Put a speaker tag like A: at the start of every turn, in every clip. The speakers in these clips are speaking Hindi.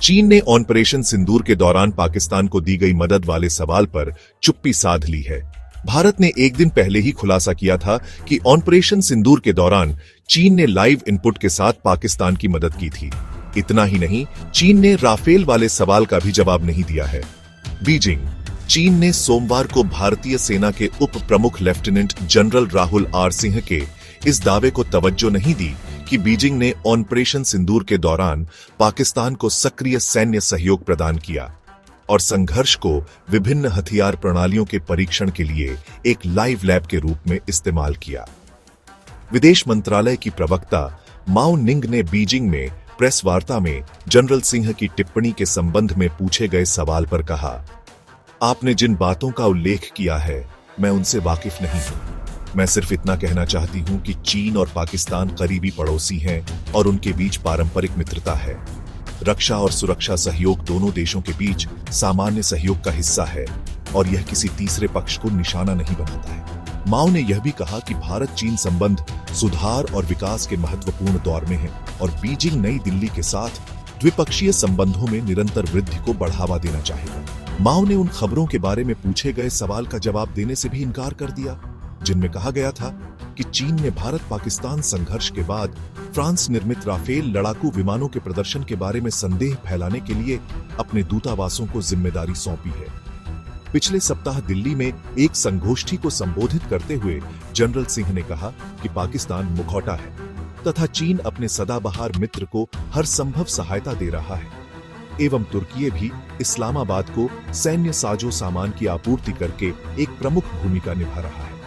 A: चीन ने ऑपरेशन सिंदूर के दौरान पाकिस्तान को दी गई मदद वाले सवाल पर चुप्पी साध ली है। भारत ने एक दिन पहले ही खुलासा किया था कि ऑपरेशन सिंदूर के दौरान चीन ने लाइव इनपुट के साथ पाकिस्तान की मदद की थी। इतना ही नहीं, चीन ने राफेल वाले सवाल का भी जवाब नहीं दिया है। बीजिंग। चीन ने सोमवार को भारतीय सेना के उप प्रमुख lieutenant general Rahul R Singh के इस दावे को तवज्जो नहीं दी कि बीजिंग ने ऑपरेशन सिंदूर के दौरान पाकिस्तान को सक्रिय सैन्य सहयोग प्रदान किया और संघर्ष को विभिन्न हथियार प्रणालियों के परीक्षण के लिए एक लाइव लैब के रूप में इस्तेमाल किया। विदेश मंत्रालय की प्रवक्ता माओ निंग ने बीजिंग में प्रेस वार्ता में जनरल सिंह की टिप्पणी के संबंध में पूछे गए सवाल पर कहा, आपने जिन बातों का उल्लेख किया है मैं उनसे वाकिफ नहीं हूं। मैं सिर्फ इतना कहना चाहती हूं कि चीन और पाकिस्तान करीबी पड़ोसी हैं और उनके बीच पारंपरिक मित्रता है। रक्षा और सुरक्षा सहयोग दोनों देशों के बीच सामान्य सहयोग का हिस्सा है और यह किसी तीसरे पक्ष को निशाना नहीं बनाता है। माओ ने यह भी कहा कि भारत चीन संबंध सुधार और विकास के महत्वपूर्ण दौर में है और बीजिंग नई दिल्ली के साथ द्विपक्षीय संबंधों में निरंतर वृद्धि को बढ़ावा देना चाहेगा। माओ ने उन खबरों के बारे में पूछे गए सवाल का जवाब देने से भी इनकार कर दिया जिनमें कहा गया था कि चीन ने भारत पाकिस्तान संघर्ष के बाद फ्रांस निर्मित राफेल लड़ाकू विमानों के प्रदर्शन के बारे में संदेह फैलाने के लिए अपने दूतावासों को जिम्मेदारी सौंपी है। पिछले सप्ताह दिल्ली में एक संगोष्ठी को संबोधित करते हुए जनरल सिंह ने कहा कि पाकिस्तान मुखौटा है तथा चीन अपने सदाबहार मित्र को हर संभव सहायता दे रहा है एवं तुर्की भी इस्लामाबाद को सैन्य साजो सामान की आपूर्ति करके एक प्रमुख भूमिका निभा रहा है।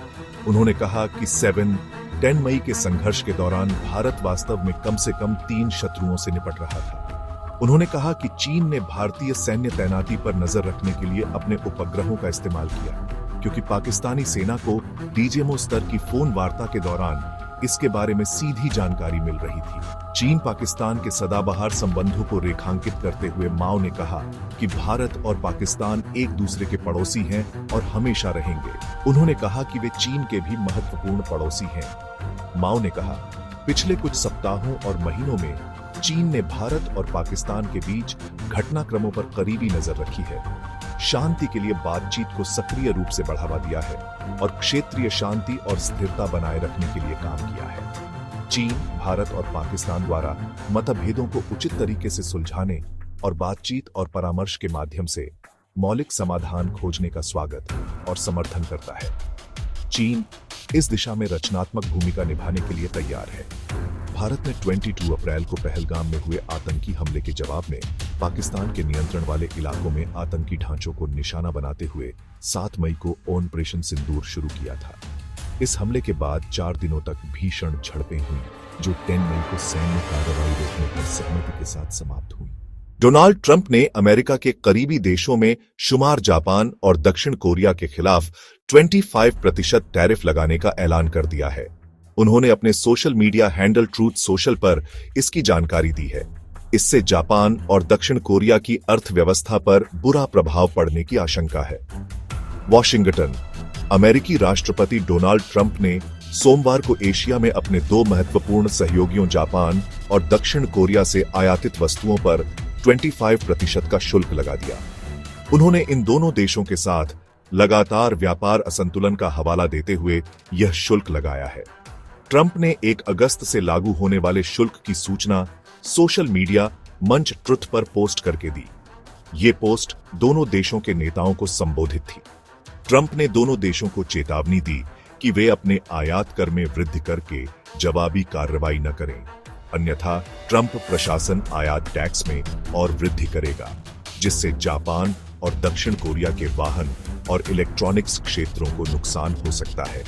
A: उन्होंने कहा कि 7-10 मई के संघर्ष के दौरान भारत वास्तव में कम से कम 3 शत्रुओं से निपट रहा था। उन्होंने कहा कि चीन ने भारतीय सैन्य तैनाती पर नजर रखने के लिए अपने उपग्रहों का इस्तेमाल किया क्योंकि पाकिस्तानी सेना को डीजीएमओ स्तर की फोन वार्ता के दौरान इसके बारे में सीधी जानकारी मिल रही थी। चीन पाकिस्तान के सदाबहार संबंधों को रेखांकित करते हुए माओ ने कहा कि भारत और पाकिस्तान एक दूसरे के पड़ोसी हैं और हमेशा रहेंगे। उन्होंने कहा कि वे चीन के भी महत्वपूर्ण पड़ोसी हैं। माओ ने कहा, पिछले कुछ सप्ताहों और महीनों में चीन ने भारत और पाकिस्तान के बीच घटनाक्रमों पर करीबी नजर रखी है, शांति के लिए बातचीत को सक्रिय रूप से बढ़ावा दिया है और क्षेत्रीय शांति और स्थिरता बनाए रखने के लिए काम किया है। चीन, भारत और पाकिस्तान द्वारा मतभेदों को उचित तरीके से सुलझाने और बातचीत और परामर्श के माध्यम से मौलिक समाधान खोजने का स्वागत और समर्थन करता है। चीन इस दिशा में रचनात्मक भूमिका निभाने के लिए तैयार है। भारत ने 22 अप्रैल को पहलगाम में हुए आतंकी हमले के जवाब में पाकिस्तान के नियंत्रण वाले इलाकों में आतंकी ढांचों को निशाना बनाते हुए 7 मई को ऑपरेशन सिंदूर शुरू किया था। इस हमले के बाद 4 दिनों तक भीषण झड़पें हुई जो 10 मई को सैन्य कार्रवाई रोकने पर सहमति के साथ समाप्त हुई। डोनाल्ड ट्रंप ने अमेरिका के करीबी देशों में शुमार जापान और दक्षिण कोरिया के खिलाफ 25% टैरिफ लगाने का ऐलान कर दिया है। उन्होंने अपने social media handle truth social पर इसकी जानकारी दी है। इससे जापान और दक्षिण कोरिया की अर्थव्यवस्था पर बुरा प्रभाव पड़ने की आशंका है। वॉशिंगटन। अमेरिकी राष्ट्रपति डोनाल्ड ट्रंप ने सोमवार को एशिया में अपने 2 महत्वपूर्ण सहयोगियों जापान और दक्षिण कोरिया से आयातित वस्तुओं पर 25% का शुल्क लगा दिया। उन्होंने इन दोनों देशों के साथ लगातार व्यापार असंतुलन का हवाला देते हुए यह शुल्क लगाया है। ट्रंप ने 1 अगस्त से लागू होने वाले शुल्क की सूचना सोशल मीडिया मंच ट्रुथ पर पोस्ट करके दी। ये पोस्ट दोनों देशों के नेताओं को संबोधित थी। ट्रंप ने दोनों देशों को चेतावनी दी कि वे अपने आयात कर में वृद्धि करके जवाबी कार्रवाई न करें, अन्यथा ट्रंप प्रशासन आयात टैक्स में और वृद्धि करेगा, जिससे जापान और दक्षिण कोरिया के वाहन और इलेक्ट्रॉनिक्स क्षेत्रों को नुकसान हो सकता है।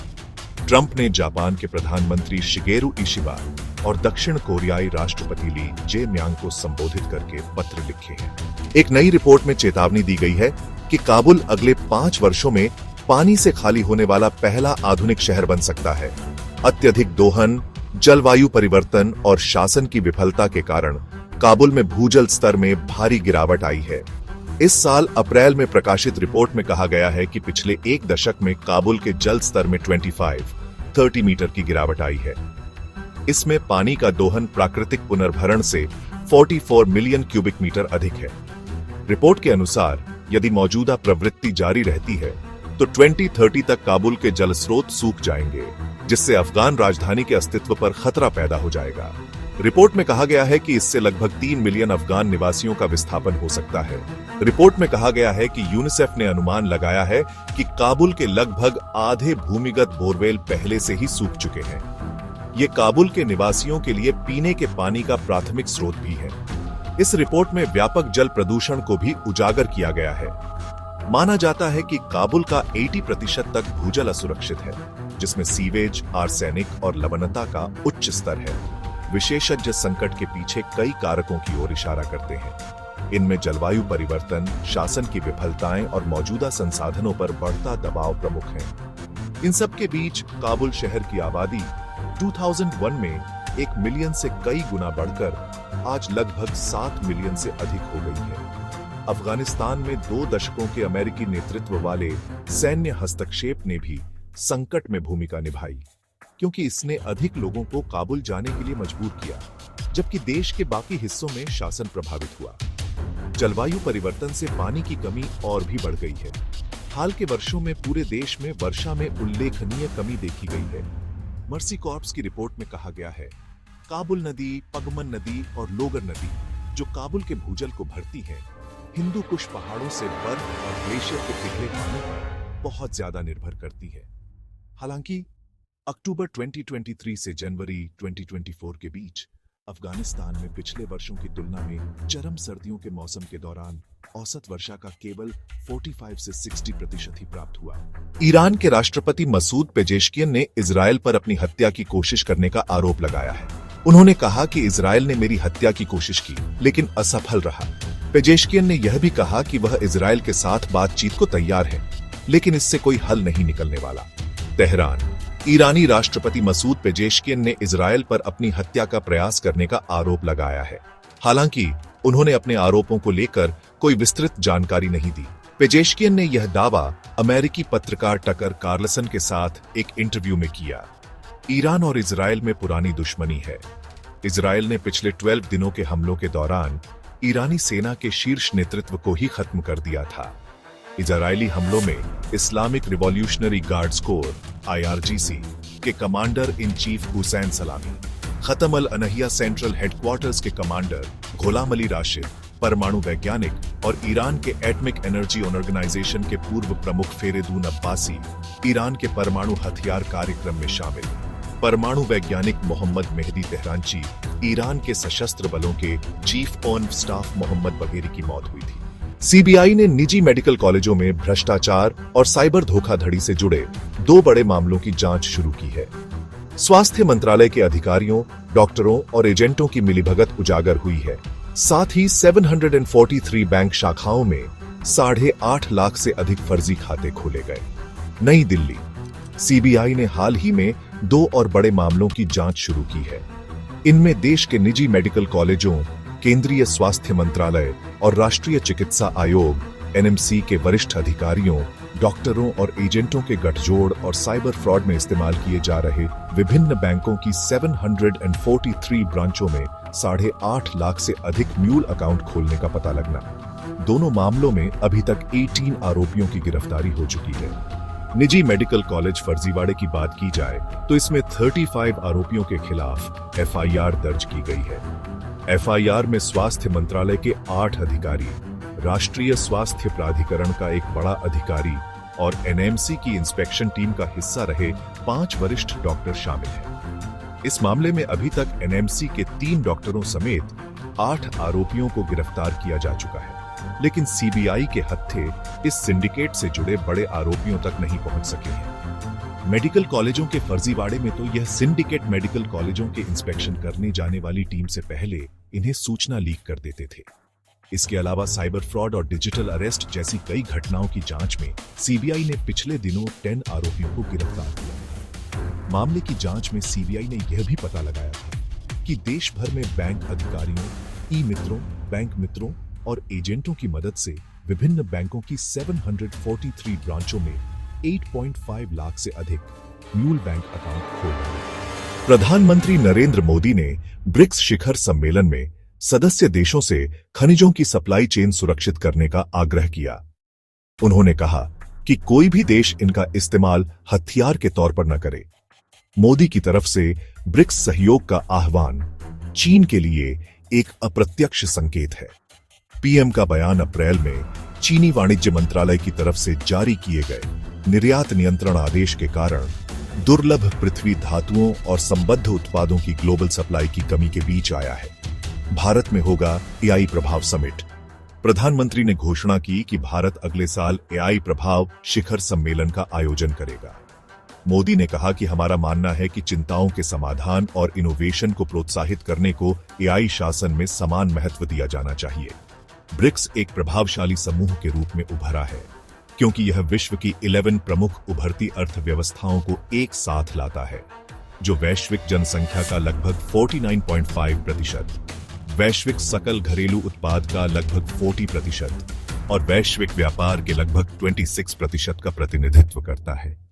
A: ट्रंप ने जापान के प्रधानमंत्री शिगेरू इशिबा और दक्षिण कोरियाई राष्ट्रपति ली जे-म्यांग को संबोधित करके पत्र लिखे हैं। एक नई रिपोर्ट में चेतावनी दी गई है कि काबुल अगले 5 वर्षों में पानी से खाली होने वाला पहला आधुनिक शहर बन सकता है। अत्यधिक दोहन, जलवायु परिवर्तन और शासन की विफलता के कारण काबुल में भूजल स्तर में भारी गिरावट आई है। इस साल अप्रैल में प्रकाशित रिपोर्ट में कहा गया है कि पिछले 1 दशक में काबुल के जल स्तर में 25-30 मीटर की गिरावट आई है। इसमें पानी का दोहन प्राकृतिक पुनर्भरण से 44 मिलियन क्यूबिक मीटर अधिक है। रिपोर्ट के अनुसार यदि मौजूदा प्रवृत्ति जारी रहती है तो 2030 तक काबुल के जल स्रोत सूख जाएंगे, जिससे अफगान राजधानी के अस्तित्व पर खतरा पैदा हो जाएगा। रिपोर्ट में कहा गया है कि इससे लगभग 3 मिलियन अफगान निवासियों का विस्थापन हो सकता है। रिपोर्ट में कहा गया है कि यूनिसेफ ने अनुमान लगाया है कि काबुल के लगभग आधे भूमिगत बोरवेल पहले से ही सूख चुके हैं। ये काबुल के निवासियों के लिए पीने के पानी का प्राथमिक स्रोत भी है। इस रिपोर्ट में व्यापक जल प्रदूषण को भी उजागर किया गया है। माना जाता है कि काबुल का 80% तक भूजल असुरक्षित है, जिसमें सीवेज, आर्सेनिक और लवणता का उच्च स्तर है। विशेषज्ञ संकट के पीछे कई कारकों की ओर इशारा करते हैं। इनमें जलवायु परिवर्तन, शासन की विफलताएं और मौजूदा संसाधनों पर बढ़ता दबाव प्रमुख हैं। इन सब के बीच काबुल शहर की आबादी 2001 में 1 मिलियन से कई गुना बढ़कर आज लगभग 7 मिलियन से अधिक हो गई है। अफगानिस्तान में 2 दशकों के अमेरिकी नेतृत्व वाले सैन्य हस्तक्षेप ने भी संकट में भूमिका निभाई, क्योंकि इसने अधिक लोगों को काबुल जाने के लिए मजबूर किया, जबकि देश के बाकी हिस्सों में शासन प्रभावित हुआ। जलवायु परिवर्तन से पानी की कमी और भी बढ़ गई है। हाल के वर्षों में पूरे देश में वर्षा में उल्लेखनीय कमी देखी गई है। मर्सी कॉर्प्स की रिपोर्ट में कहा गया है, काबुल नदी, पगमन नदी और लोगर नदी, जो काबुल के भूजल को भरती है, हिंदू कुश पहाड़ों से बर्फ और ग्लेशियर के पिघले पानी पर बहुत ज्यादा निर्भर करती है। हालांकि अक्टूबर 2023 से जनवरी 2024 के बीच अफगानिस्तान में पिछले वर्षों की तुलना में चरम सर्दियों के मौसम के दौरान औसत वर्षा का केवल 45 से 60% ही प्राप्त हुआ। ईरान के राष्ट्रपति मसूद पेजेश्कियन ने इजरायल पर अपनी हत्या की कोशिश करने का आरोप लगाया है। उन्होंने कहा कि इजरायल ने मेरी हत्या की कोशिश की, लेकिन असफल रहा। पेजेश्कियन ने यह भी कहा कि वह इजरायल के साथ बातचीत को तैयार है, लेकिन इससे कोई हल नहीं निकलने वाला। तेहरान। ईरानी राष्ट्रपति मसूद पेजेश्कियन ने इजरायल पर अपनी हत्या का प्रयास करने का आरोप लगाया है। हालांकि उन्होंने अपने आरोपों को लेकर कोई विस्तृत जानकारी नहीं दी। पेजेश्कियन ने यह दावा अमेरिकी पत्रकार टकर कार्लसन के साथ एक इंटरव्यू में किया। ईरान और इजरायल में पुरानी दुश्मनी है। इजरायल ने पिछले 12 दिनों के हमलों के दौरान ईरानी सेना के शीर्ष नेतृत्व को ही खत्म कर दिया था। इजरायली हमलों में Islamic revolutionary guards core (IRGC) के कमांडर इन चीफ हुसैन सलामी, खत्म अल अनहिया सेंट्रल हेडक्वार्टर्स के कमांडर गुलाम अली राशिद, परमाणु वैज्ञानिक और ईरान के एटमिक एनर्जी ऑर्गेनाइजेशन के पूर्व प्रमुख फेरेदून अब्बासी ईरान के परमाणु हथियार कार्यक्रम में शामिल, परमाणु वैज्ञानिक मोहम्मद मेहदी तेहरानची, ईरान के सशस्त्र बलों के chief of staff Mohammad Bagheri की मौत हुई थी। सीबीआई ने निजी मेडिकल कॉलेजों में भ्रष्टाचार और साइबर धोखाधड़ी से जुड़े 2 बड़े मामलों की जांच शुरू की है। स्वास्थ्य मंत्रालय के अधिकारियों, डॉक्टरों और एजेंटों की मिलीभगत उजागर हुई है। साथ ही 743 बैंक शाखाओं में 8.5 लाख से अधिक फर्जी खाते खोले गए। नई दिल्ली। सीबीआई ने हाल ही में 2 और बड़े मामलों की जांच शुरू की है। इनमें देश के निजी मेडिकल कॉलेजों, केंद्रीय स्वास्थ्य मंत्रालय और राष्ट्रीय चिकित्सा आयोग (NMC) के वरिष्ठ अधिकारियों, डॉक्टरों और एजेंटों के गठजोड़ और साइबर फ्रॉड में इस्तेमाल किए जा रहे विभिन्न बैंकों की 743 ब्रांचों में 8.5 लाख से अधिक म्यूल अकाउंट खोलने का पता लगना। दोनों मामलों में अभी तक 18 आरोपियों की गिरफ्तारी हो चुकी है। निजी मेडिकल कॉलेज फर्जीवाड़े की बात की जाए तो इसमें 35 आरोपियों के खिलाफ FIR दर्ज की गई है। FIR में स्वास्थ्य मंत्रालय के 8 अधिकारी, राष्ट्रीय स्वास्थ्य प्राधिकरण का एक बड़ा अधिकारी और NMC की इंस्पेक्शन टीम का हिस्सा रहे 5 वरिष्ठ डॉक्टर शामिल हैं। इस मामले में अभी तक NMC के 3 डॉक्टरों समेत 8 आरोपियों को गिरफ्तार किया जा चुका है, लेकिन सीबीआई के हत्थे इस सिंडिकेट से जुड़े बड़े आरोपियों तक नहीं पहुंच सके हैं। मेडिकल कॉलेजों के फर्जीवाड़े में तो यह सिंडिकेट मेडिकल कॉलेजों के इंस्पेक्शन करने जाने वाली टीम से पहले इन्हें सूचना लीक कर देते थे। इसके अलावा साइबर फ्रॉड और डिजिटल अरेस्ट जैसी कई घटनाओं की जांच में सीबीआई ने पिछले दिनों 10 आरोपियों को गिरफ्तार किया। मामले की जांच में सीबीआई ने यह भी पता लगाया था कि देश भर में बैंक अधिकारियों, ई-मित्रों, बैंक मित्रों और एजेंटों की मदद से विभिन्न बैंकों की 743 ब्रांचों में 8.5 लाख से अधिक म्यूल बैंक अकाउंट खोले। प्रधानमंत्री नरेंद्र मोदी ने ब्रिक्स शिखर सम्मेलन में सदस्य देशों से खनिजों की सप्लाई चेन सुरक्षित करने का आग्रह किया। उन्होंने कहा कि कोई भी देश इनका इस्तेमाल हथियार के तौर पर न करे। मोदी की तरफ से ब्रिक्स सहयोग का आह्वान चीन के लिए एक अप्रत्यक्ष संकेत है। पीएम का बयान अप्रैल में चीनी वाणिज्य मंत्रालय की तरफ से जारी किए गए निर्यात नियंत्रण आदेश के कारण दुर्लभ पृथ्वी धातुओं और संबद्ध उत्पादों की ग्लोबल सप्लाई की कमी के बीच आया है। भारत में होगा एआई प्रभाव समिट। प्रधानमंत्री ने घोषणा की कि भारत अगले साल एआई प्रभाव शिखर सम्मेलन का आयोजन करेगा। मोदी ने कहा कि हमारा मानना है कि चिंताओं के समाधान और इनोवेशन को प्रोत्साहित करने को एआई शासन में समान महत्व दिया जाना चाहिए। ब्रिक्स एक प्रभावशाली समूह के रूप में उभरा है क्योंकि यह विश्व की 11 प्रमुख उभरती अर्थव्यवस्थाओं को एक साथ लाता है, जो वैश्विक जनसंख्या का लगभग 49.5%, वैश्विक सकल घरेलू उत्पाद का लगभग 40% और वैश्विक व्यापार के लगभग 26% का प्रतिनिधित्व करता है।